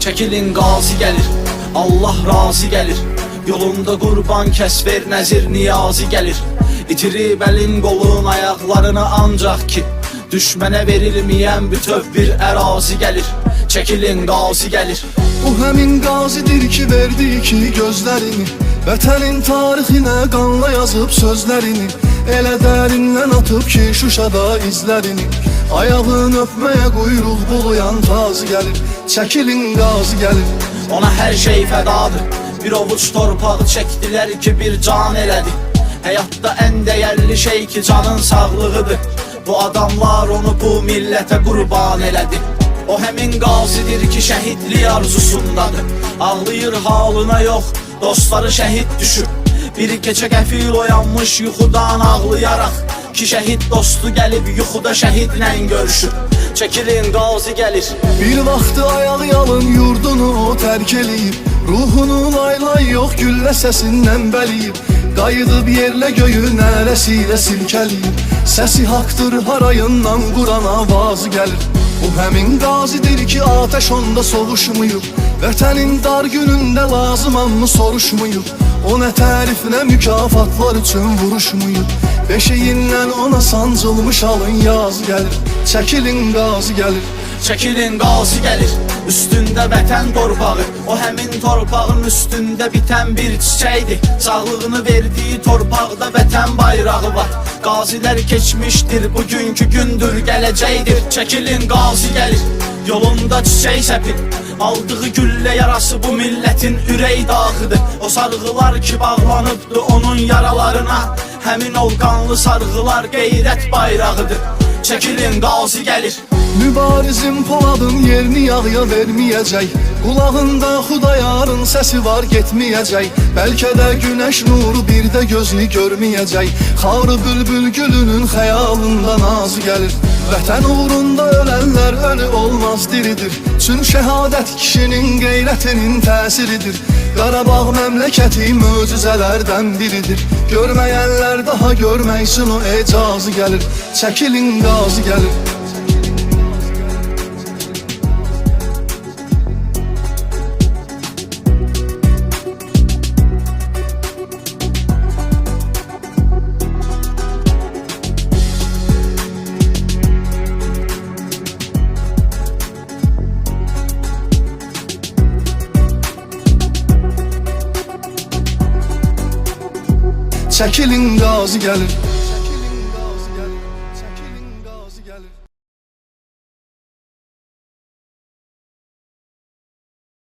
Çəkilin qazi gəlir, Allah razı gəlir. Yolunda qurban kəsver, nəzir niyazi gəlir. İtirib əlin qolun ayaqlarına ancaq ki düşmənə verilməyən bütöv bir ərazi gəlir. Çəkilin qazi gəlir. O həmin qazidir ki verdi ki gözlərini, vətənin tarixinə qanla yazıb sözlərini, elə dərindən atıb ki Şuşada izlərini. Ayağını öpməyə quyruq bulayan tazi gəlir. Çəkilin qazi gəlir. Ona hər şey fədadır, bir ovuc torpağı çəkdilər ki bir can elədi. Həyatda ən dəyərli şey ki canın sağlığıdır. Bu adamlar onu bu millətə qurban elədi. O həmin qazidir ki şəhidlik arzusundadır. Ağlayır halına yox, dostları şəhid düşüb. Bir gecə qəfil oyanmış yuxudan ağlayaraq ki şəhid dostu gəlib yuxuda şəhidlə görüşüb. Çəkilin qazi gəlir. Bir vaxtı ayağı yalın yurdunu o tərk eləyib, ruhunu laylay yox güllə səsindən bəliyib. Qayıdıb yerlə göyü nərəsilə silkəliyib, səsi haqdır harayından Quran avazı gəlir. O həmin qazidir ki atəş onda soğuşmuyub, vətənin dar günündə lazımanmı soruşmuyub. O nə tərif nə mükafatlar üçün vuruşmuyub, beşiyindən ona sancılmış alın yaz gəlir. Çəkilin qazi gəlir. Çəkilin qazi gəlir. Üstündə vətən torpağı, o həmin torpağın üstündə bitən bir çiçəkdir. Sağlığını verdiyi torpaqda vətən bayrağı var. Qazilər keçmişdir, bugünkü gündür gələcəkdir. Çəkilin qazi gəlir. Yolunda çiçək səpir, aldığı güllə yarası bu millətin ürək dağıdır. O sarğılar ki bağlanıbdı onun yaralarına, həmin o qanlı sarğılar qeyrət bayrağıdır. Çəkilin qazi gəlir. Mübarizin Poladın yerini yağıya verməyəcək, qulağında Xudayarın səsi var getməyəcək. Bəlkə də günəş nuru bir də gözünü görməyəcək. Xarı bülbül gülünün xəyalında nazı gəlir. Vətən uğrunda ölənlər ölü olmaz diridir, çün şəhadət kişinin qeyrətinin təsiridir. Qarabağ məmləkəti möcüzələrdən biridir, görməyənlər daha görməksin o ecazı gəlir. Çəkilin qazi gəlir. Çəkilin qazi gəlir.